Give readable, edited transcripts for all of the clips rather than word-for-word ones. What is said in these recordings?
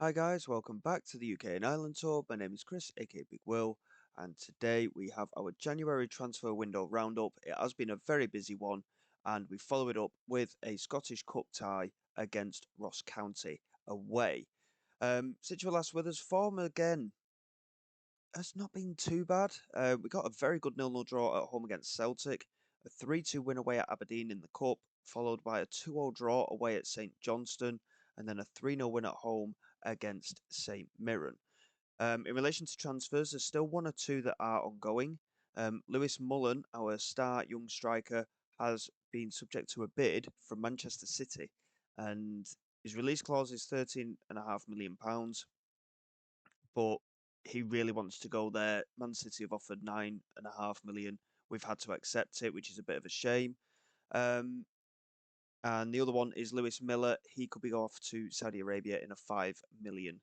Hi guys, welcome back to the UK and Ireland tour. My name is Chris, aka Big Will, and today we have our January transfer window roundup. It has been a very busy one, and we follow it up with a Scottish Cup tie against Ross County away. Since you were last with us, form again has not been too bad. We got a very good 0-0 draw at home against Celtic, a 3-2 win away at Aberdeen in the Cup, followed by a 2-0 draw away at St Johnstone, and then a 3-0 win at home against St Mirren. In relation to transfers, there's still one or two that are ongoing. Lewis Mullen, our star young striker, has been subject to a bid from Manchester City, and his release clause is £13.5 million, but he really wants to go there. Man City have offered 9.5 million. We've had to accept it, which is a bit of a shame. And the other one is Lewis Miller. He could be off to Saudi Arabia in a £5 million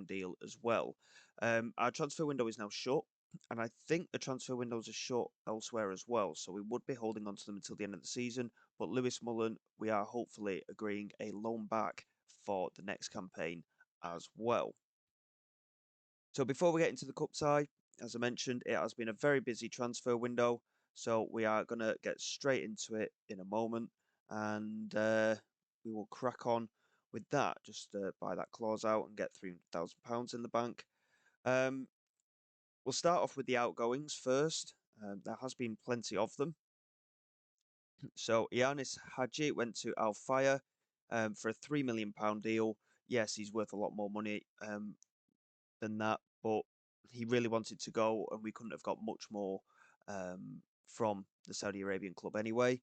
deal as well. Our transfer window is now shut, and I think the transfer windows are shut elsewhere as well. So we would be holding on to them until the end of the season. But Lewis Mullen, we are hopefully agreeing a loan back for the next campaign as well. So before we get into the cup tie, as I mentioned, it has been a very busy transfer window. So we are going to get straight into it in a moment, and we will crack on with that. Just buy that clause out and get £300,000 in the bank. We'll start off with the outgoings first. There has been plenty of them. So Ianis Hadji went to Al Fire for a £3 million deal. Yes, he's worth a lot more money than that, but he really wanted to go, and we couldn't have got much more from the Saudi Arabian club anyway.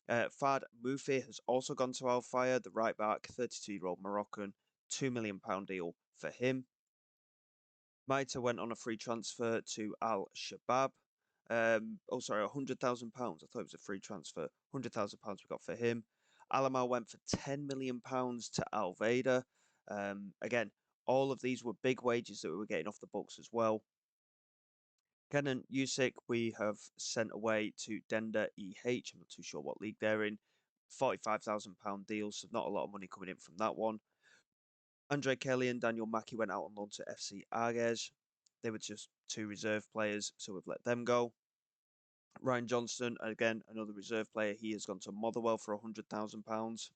Fad Mufi has also gone to Al Fire, the right back, 32-year-old Moroccan, £2 million deal for him. Maita went on a free transfer to Al Shabab. £100,000. I thought it was a free transfer. £100,000 we got for him. Alamal went for £10 million to Al Vader. Again, all of these were big wages that we were getting off the books as well. Kenan Usyk, we have sent away to Dender EH. I'm not too sure what league they're in. £45,000 deal, so not a lot of money coming in from that one. Andre Kelly and Daniel Mackey went out on loan to FC Arges. They were just two reserve players, so we've let them go. Ryan Johnston, again, another reserve player. He has gone to Motherwell for £100,000.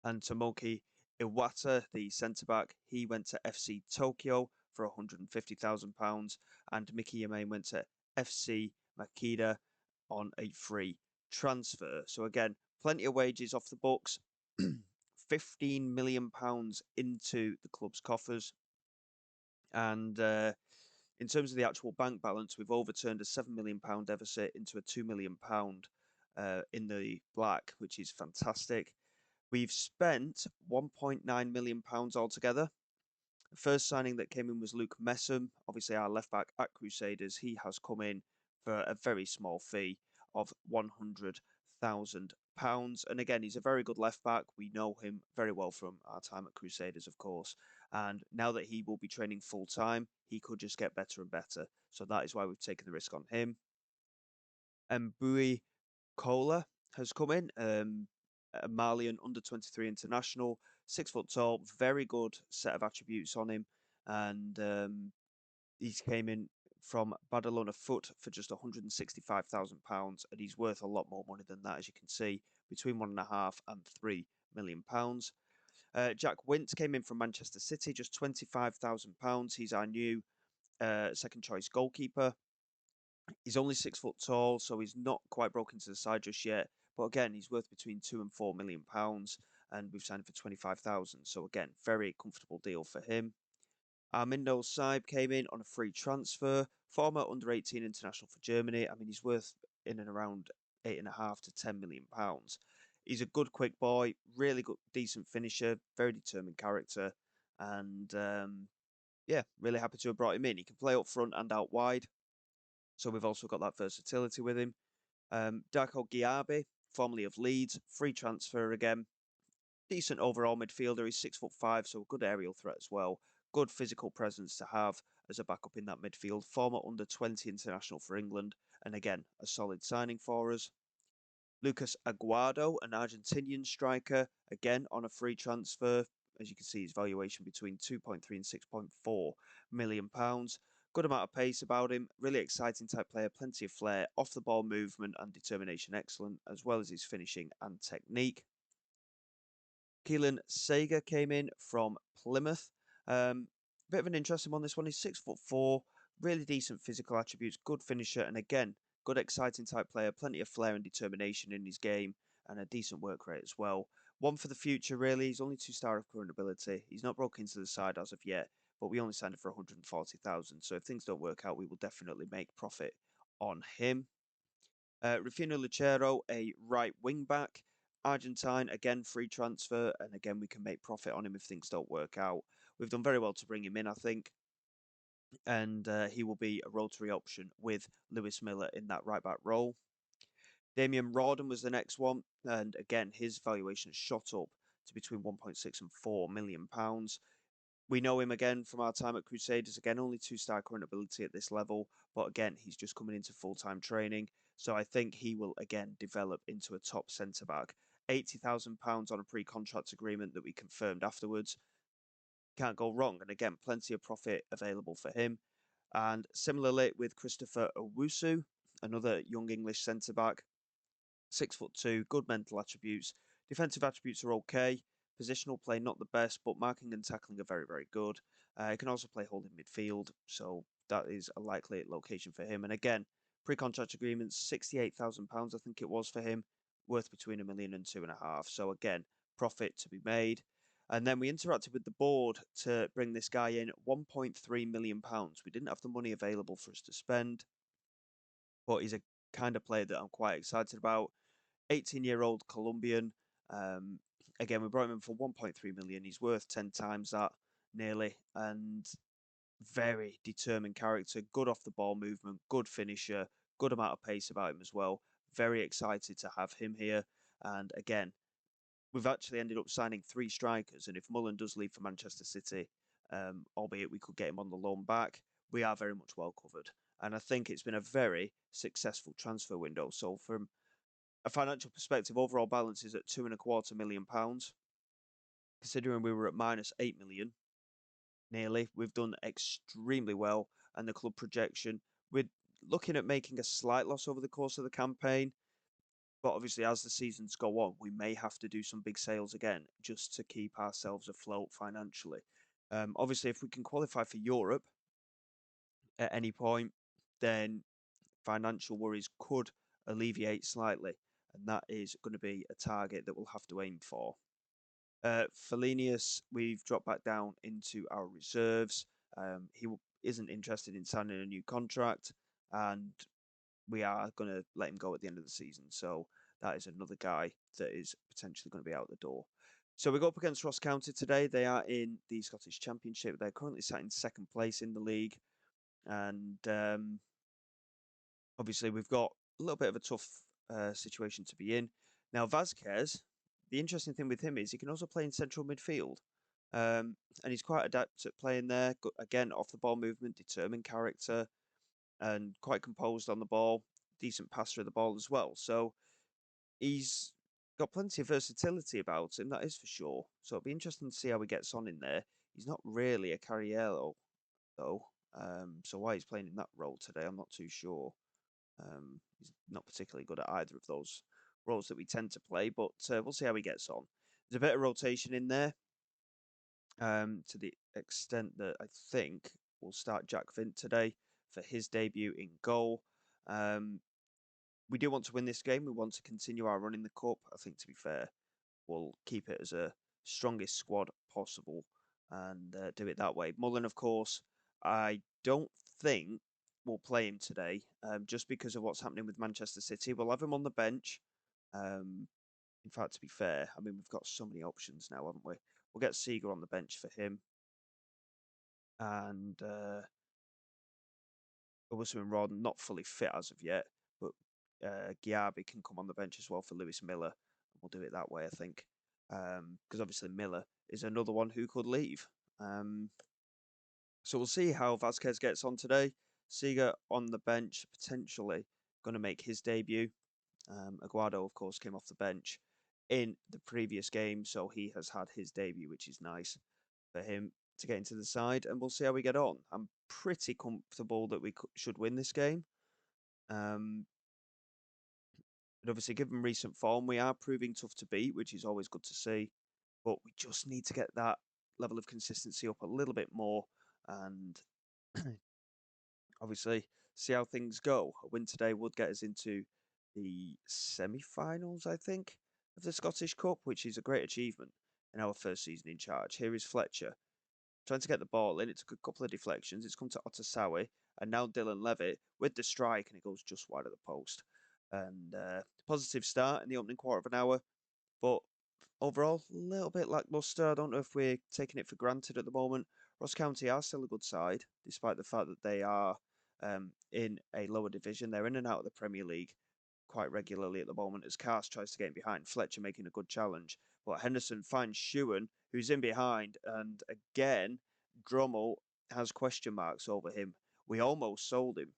And Tomoki Iwata, the centre back, he went to FC Tokyo for £150,000. And Mickey Yamane went to FC Makeda on a free transfer. So again, plenty of wages off the books. £15 million into the club's coffers. And in terms of the actual bank balance, we've overturned a £7 million deficit into a £2 million in the black, which is fantastic. We've spent £1.9 million altogether. The first signing that came in was Luke Messam, obviously our left back at Crusaders. He has come in for a very small fee of £100,000. And again, he's a very good left back. We know him very well from our time at Crusaders, of course. And now that he will be training full time, he could just get better and better. So that is why we've taken the risk on him. And Bui Kola has come in, a Malian under 23 international, 6 foot tall, very good set of attributes on him. And he came in from Badalona Foot for just £165,000, and he's worth a lot more money than that, as you can see, between £1.5 and £3 million. Jack Wint came in from Manchester City, just £25,000. He's our new second choice goalkeeper. He's only 6 foot tall, so he's not quite broken to the side just yet. But again, he's worth between £2 and £4 million, and we've signed for 25,000. So again, very comfortable deal for him. Armindo Saib came in on a free transfer, former under-18 international for Germany. I mean, he's worth in and around £8.5 to £10 million. He's a good, quick boy, really good, decent finisher, very determined character, and yeah, really happy to have brought him in. He can play up front and out wide. So we've also got that versatility with him. Darko Giabe, formerly of Leeds, free transfer again. Decent overall midfielder. He's 6'5", so a good aerial threat as well. Good physical presence to have as a backup in that midfield. Former under 20 international for England, and again, a solid signing for us. Lucas Aguado, an Argentinian striker, again on a free transfer. As you can see, his valuation between 2.3 and 6.4 million pounds. Good amount of pace about him. Really exciting type player. Plenty of flair, off the ball movement and determination excellent, as well as his finishing and technique. Keelan Sager came in from Plymouth. Bit of an interesting one. This one is 6'4", really decent physical attributes, good finisher, and again, good exciting type player. Plenty of flair and determination in his game, and a decent work rate as well. One for the future, really. He's only 2-star of current ability. He's not broken into the side as of yet, but we only signed him for 140,000. So if things don't work out, we will definitely make profit on him. Rufino Lucero, a right wing back. Argentine, again, free transfer, and again, we can make profit on him if things don't work out. We've done very well to bring him in, I think, and he will be a rotary option with Lewis Miller in that right back role. Damian Rawdon was the next one, and again, his valuation has shot up to between 1.6 and 4 million pounds. We know him again from our time at Crusaders. Again, only 2-star current ability at this level, but again, he's just coming into full-time training. So I think he will again develop into a top centre back. £80,000 on a pre-contract agreement that we confirmed afterwards. Can't go wrong. And again, plenty of profit available for him. And similarly with Christopher Owusu, another young English centre back. 6'2", good mental attributes. Defensive attributes are okay. Positional play, not the best, but marking and tackling are very, very good. He can also play holding midfield, so that is a likely location for him. And again, pre-contract agreements, £68,000, I think it was for him, worth between £1 million and 2.5. So again, profit to be made. And then we interacted with the board to bring this guy in, £1.3 million. We didn't have the money available for us to spend, but he's a kind of player that I'm quite excited about. 18-year-old Colombian. Again, we brought him in for 1.3 million. He's worth 10 times that, nearly, and very determined character. Good off the ball movement, good finisher, good amount of pace about him as well. Very excited to have him here. And again, we've actually ended up signing 3 strikers. And if Mullen does leave for Manchester City, albeit we could get him on the loan back, we are very much well covered. And I think it's been a very successful transfer window. So from a financial perspective, overall balance is at £2.25 million. Considering we were at -8 million, nearly, we've done extremely well. And the club projection, we're looking at making a slight loss over the course of the campaign. But obviously, as the seasons go on, we may have to do some big sales again just to keep ourselves afloat financially. Obviously, if we can qualify for Europe at any point, then financial worries could alleviate slightly. And that is going to be a target that we'll have to aim for. Felinius, we've dropped back down into our reserves. He isn't interested in signing a new contract, and we are going to let him go at the end of the season. So that is another guy that is potentially going to be out the door. So we go up against Ross County today. They are in the Scottish Championship. They're currently sat in 2nd place in the league. And obviously we've got a little bit of a tough situation to be in. Now, Vasquez, the interesting thing with him is he can also play in central midfield. And he's quite adept at playing there. Again, off the ball movement, determined character, and quite composed on the ball. Decent passer of the ball as well. So he's got plenty of versatility about him, that is for sure. So it'll be interesting to see how he gets on in there. He's not really a Carriero, though. So why he's playing in that role today, I'm not too sure. He's not particularly good at either of those roles that we tend to play, but we'll see how he gets on. There's a bit of rotation in there, to the extent that I think we'll start Jack Vint today for his debut in goal. We do want to win this game. We want to continue our run in the cup. I think, to be fair, we'll keep it as a strongest squad possible and do it that way. Mullen, of course, I don't think we'll play him today, just because of what's happening with Manchester City. We'll have him on the bench. In fact, to be fair, I mean, we've got so many options now, haven't we? We'll get Seager on the bench for him. And Owusu and Rodden not fully fit as of yet, but Giabi can come on the bench as well for Lewis Miller. We'll do it that way, I think. Because obviously Miller is another one who could leave. So we'll see how Vasquez gets on today. Seager on the bench, potentially going to make his debut. Aguado, of course, came off the bench. in the previous game, so he has had his debut, which is nice for him to get into the side, and we'll see how we get on. I'm pretty comfortable that we should win this game. Um, but obviously, given recent form, we are proving tough to beat, which is always good to see. But we just need to get that level of consistency up a little bit more, and obviously see how things go. A win today would get us into the semi-finals, I think, of the Scottish Cup, which is a great achievement in our first season in charge. Here is Fletcher trying to get the ball in. It took a couple of deflections. It's come to Otasawi, and now Dylan Levitt with the strike, and it goes just wide of the post. And positive start in the opening quarter of an hour, but overall, a little bit lackluster. I don't know if we're taking it for granted at the moment. Ross County are still a good side, despite the fact that they are in a lower division. They're in and out of the Premier League quite regularly at the moment as Cast tries to get in behind. Fletcher making a good challenge. But Henderson finds Shewan, who's in behind. And again, Drummle has question marks over him. We almost sold him,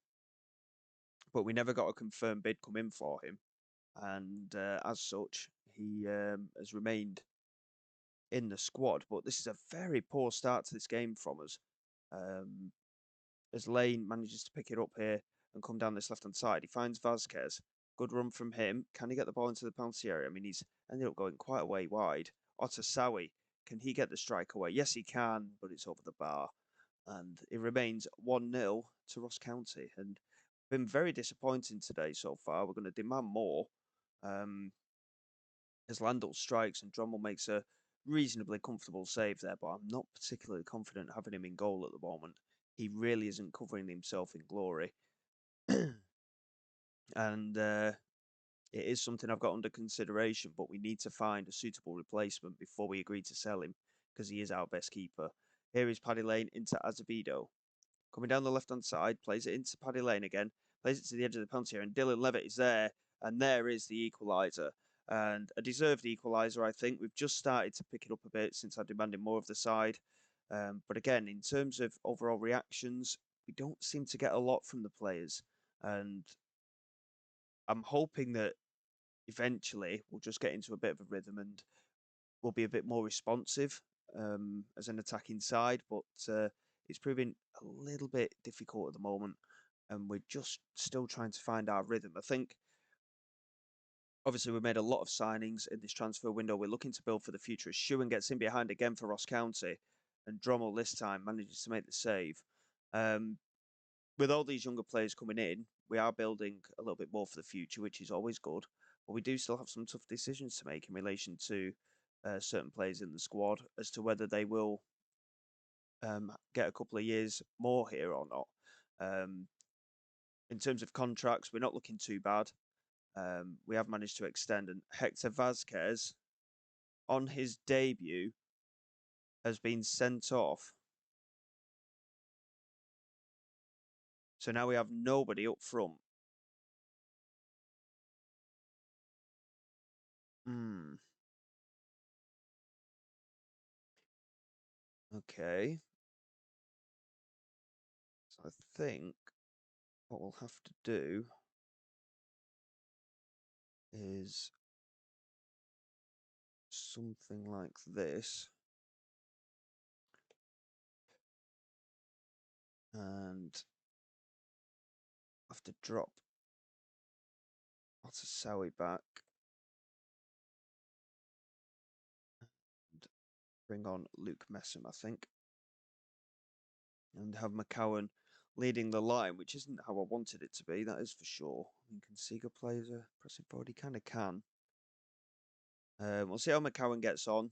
but we never got a confirmed bid come in for him. And as such, he has remained in the squad. But this is a very poor start to this game from us. As Lane manages to pick it up here and come down this left-hand side, he finds Vasquez. Good run from him. Can he get the ball into the penalty area? I mean, he's ended up going quite a way wide. Otasawi, can he get the strike away? Yes, he can, but it's over the bar. And it remains 1-0 to Ross County. And been very disappointing today so far. We're going to demand more. As Landel strikes and Drummle makes a reasonably comfortable save there, but I'm not particularly confident having him in goal at the moment. He really isn't covering himself in glory. And it is something I've got under consideration, but we need to find a suitable replacement before we agree to sell him, because he is our best keeper. Here is Paddy Lane into Azevedo. Coming down the left-hand side, plays it into Paddy Lane again, plays it to the edge of the penalty area, and Dylan Levitt is there, and there is the equaliser. And a deserved equaliser, I think. We've just started to pick it up a bit since I demanded more of the side. But again, in terms of overall reactions, we don't seem to get a lot from the players. And I'm hoping that eventually we'll just get into a bit of a rhythm and we'll be a bit more responsive as an attacking side. But it's proving a little bit difficult at the moment. And we're just still trying to find our rhythm. I think obviously, we made a lot of signings in this transfer window. We're looking to build for the future. As Shewan gets in behind again for Ross County, and Drummle this time manages to make the save. With all these younger players coming in, we are building a little bit more for the future, which is always good. But we do still have some tough decisions to make in relation to certain players in the squad as to whether they will get a couple of years more here or not. In terms of contracts, we're not looking too bad. We have managed to extend, and Hector Vasquez, on his debut, has been sent off. So now we have nobody up front. Okay. So I think what we'll have to do is something like this. And have to drop Otasawi back. And bring on Luke Messam, I think. And have McCowan leading the line, which isn't how I wanted it to be, that is for sure. I mean, can Seager play as a pressing forward? He kind of can. We'll see how McCowan gets on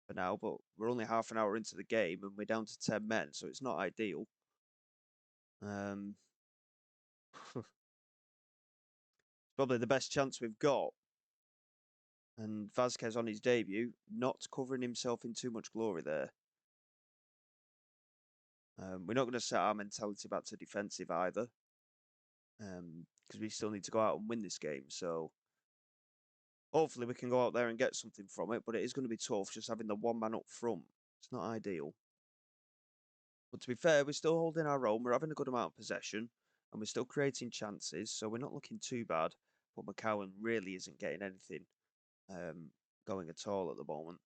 for now, but we're only half an hour into the game and we're down to 10 men, so it's not ideal. Probably the best chance we've got. And Vasquez on his debut, not covering himself in too much glory there. We're not going to set our mentality back to defensive either, because we still need to go out and win this game. So hopefully we can go out there and get something from it, but it is going to be tough just having the one man up front. It's not ideal. But to be fair, we're still holding our own. We're having a good amount of possession and we're still creating chances, so we're not looking too bad. But McCowan really isn't getting anything um, going at all at the moment.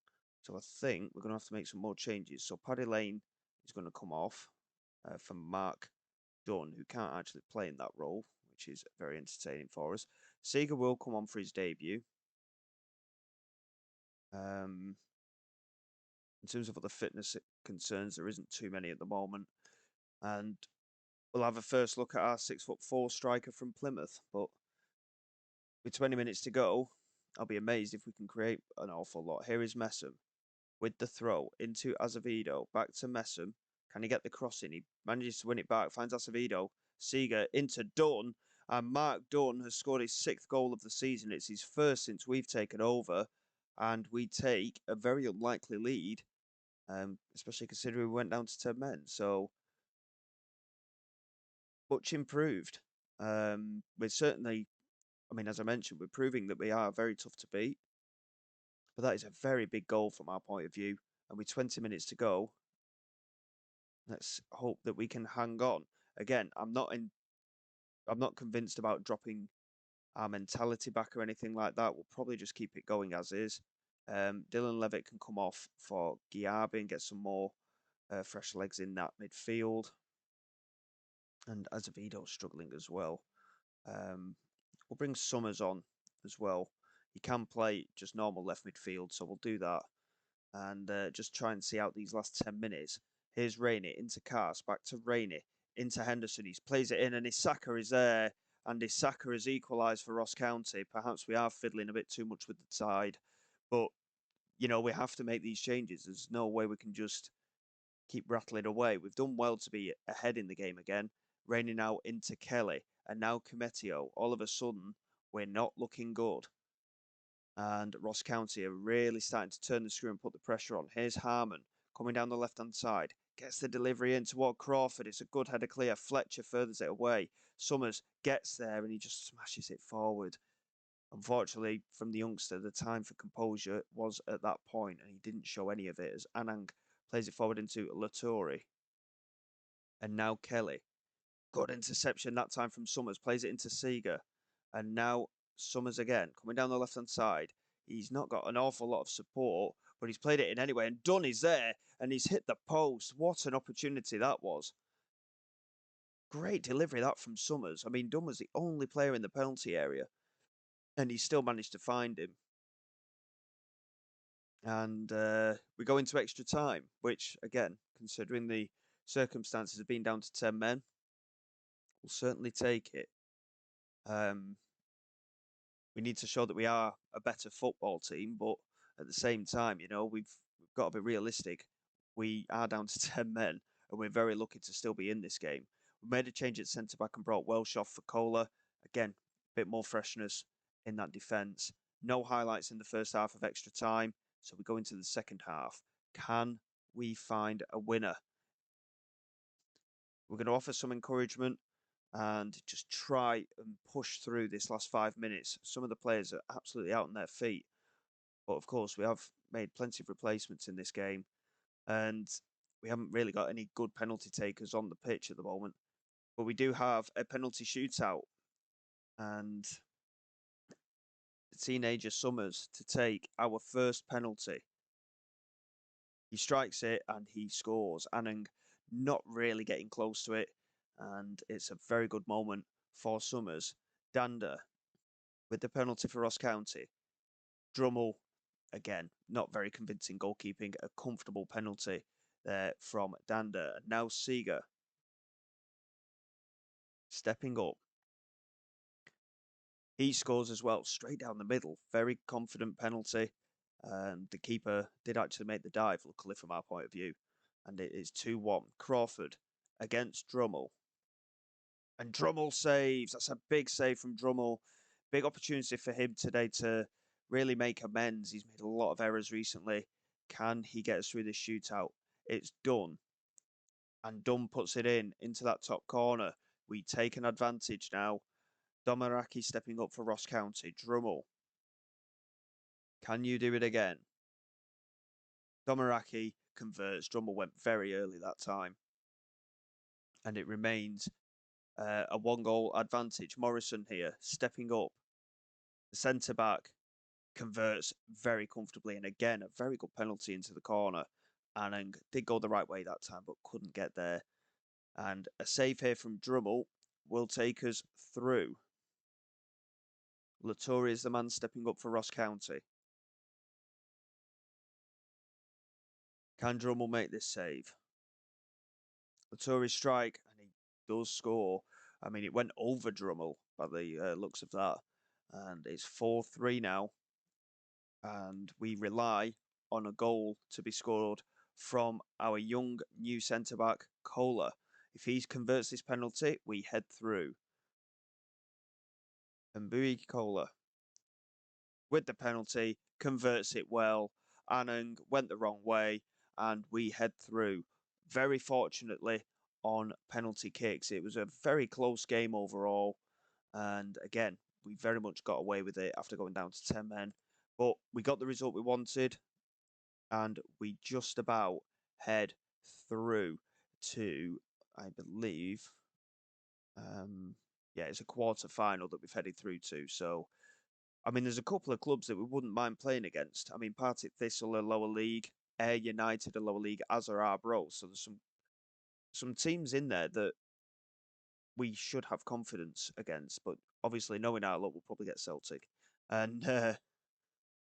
So I think we're going to have to make some more changes. So Paddy Lane is going to come off for Mark Dunn, who can't actually play in that role, which is very entertaining for us. Seager will come on for his debut. In terms of other fitness concerns, there isn't too many at the moment. And we'll have a first look at our 6'4" striker from Plymouth. But with 20 minutes to go, I'll be amazed if we can create an awful lot. Here is Messam with the throw into Azevedo. Back to Messam. Can he get the cross in? He manages to win it back. Finds Azevedo. Seager into Dunn. And Mark Dunn has scored his 6th goal of the season. It's his first since we've taken over. And we take a very unlikely lead, especially considering we went down to 10 men. So, much improved. We're certainly, I mean, as I mentioned, we're proving that we are very tough to beat. But that is a very big goal from our point of view. And with 20 minutes to go, let's hope that we can hang on. Again, I'm not convinced about dropping our mentality back or anything like that. We'll probably just keep it going as is. Dylan Levitt can come off for Giabi and get some more fresh legs in that midfield. And Azevedo's struggling as well. We'll bring Summers on as well. He can play just normal left midfield, so we'll do that. And just try and see out these last 10 minutes. Here's Rainey into Cast, back to Rainey, into Henderson. He plays it in, and Isaka is there. And Isaka has equalised for Ross County. Perhaps we are fiddling a bit too much with the tide. But, you know, we have to make these changes. There's no way we can just keep rattling away. We've done well to be ahead in the game again. Rainey now into Kelly. And now Cometio. All of a sudden, we're not looking good. And Ross County are really starting to turn the screw and put the pressure on. Here's Harmon coming down the left-hand side. Gets the delivery in toward Crawford. It's a good header clear. Fletcher furthers it away. Summers gets there and he just smashes it forward. Unfortunately, from the youngster, the time for composure was at that point and he didn't show any of it as Anang plays it forward into Laturi. And now Kelly. Good interception that time from Summers. Plays it into Seager. And now Summers again, coming down the left-hand side. He's not got an awful lot of support, but he's played it in anyway. And Dunn is there, and he's hit the post. What an opportunity that was. Great delivery that from Summers. I mean, Dunn was the only player in the penalty area, and he still managed to find him. And we go into extra time, which, again, considering the circumstances of being down to 10 men, we'll certainly take it. We need to show that we are a better football team, but at the same time, you know, we've got to be realistic. We are down to 10 men, and we're very lucky to still be in this game. We made a change at centre back and brought Welsh off for Kohler. Again, a bit more freshness in that defence. No highlights in the first half of extra time, so we go into the second half. Can we find a winner? We're going to offer some encouragement and just try and push through this last 5 minutes. Some of the players are absolutely out on their feet. But of course, we have made plenty of replacements in this game. And we haven't really got any good penalty takers on the pitch at the moment. But we do have a penalty shootout. And the teenager Summers to take our first penalty. He strikes it and he scores. Anang not really getting close to it. And it's a very good moment for Summers. Dander with the penalty for Ross County. Drummle, again, not very convincing goalkeeping. A comfortable penalty there from Dander. And now Seager stepping up. He scores as well, straight down the middle. Very confident penalty. The keeper did actually make the dive, luckily from our point of view. And it is 2-1. Crawford against Drummle. And Drummle saves. That's a big save from Drummle. Big opportunity for him today to really make amends. He's made a lot of errors recently. Can he get us through this shootout? It's done. And Dunn puts it into that top corner. We take an advantage now. Domaraki stepping up for Ross County. Drummle. Can you do it again? Domaraki converts. Drummle went very early that time. And it remains a 1-goal advantage. Morrison here, stepping up. The centre-back converts very comfortably. And again, a very good penalty into the corner. Anang did go the right way that time, but couldn't get there. And a save here from Drummle will take us through. Lattori is the man stepping up for Ross County. Can Drummle make this save? Lattori strike, and he does score. I mean, it went over Drummle by the looks of that. And it's 4-3 now. And we rely on a goal to be scored from our young new centre-back, Kohler. If he converts this penalty, we head through. And Bui Kohler, with the penalty, converts it well. Anang went the wrong way, and we head through. Very fortunately, on penalty kicks. It was a very close game overall. And again, we very much got away with it after going down to 10 men. But we got the result we wanted, and we just about head through to, I believe, yeah, it's a quarter final that we've headed through to. So, I mean, there's a couple of clubs that we wouldn't mind playing against. I mean, Partick Thistle are lower league, Ayr United are lower league, as are Arbroath. So there's some teams in there that we should have confidence against. But obviously, knowing our luck, we'll probably get Celtic. And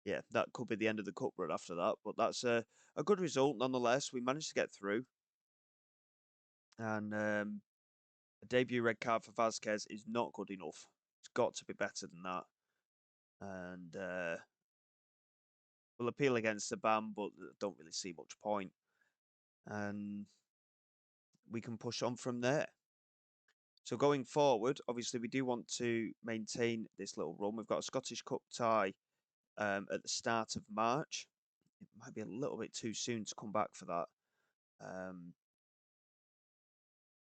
yeah, that could be the end of the cup run after that. But that's a good result nonetheless. We managed to get through. And a debut red card for Vasquez is not good enough. It's got to be better than that. And we'll appeal against the ban, but don't really see much point. And we can push on from there. So going forward, obviously, we do want to maintain this little run. We've got a Scottish Cup tie at the start of March. It might be a little bit too soon to come back for that.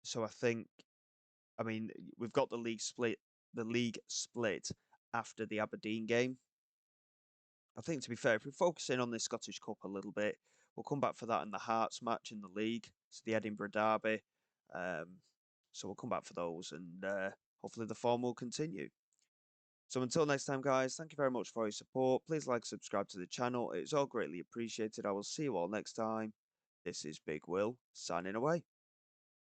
So I think, I mean, we've got the league split after the Aberdeen game. I think, to be fair, if we're focusing on the Scottish Cup a little bit, we'll come back for that in the Hearts match in the league. It's the Edinburgh Derby. So we'll come back for those, and hopefully the form will continue. So until next time, guys, thank you very much for your support. Please like, subscribe to the channel. It's all greatly appreciated. I will see you all next time. This is Big Will, signing away.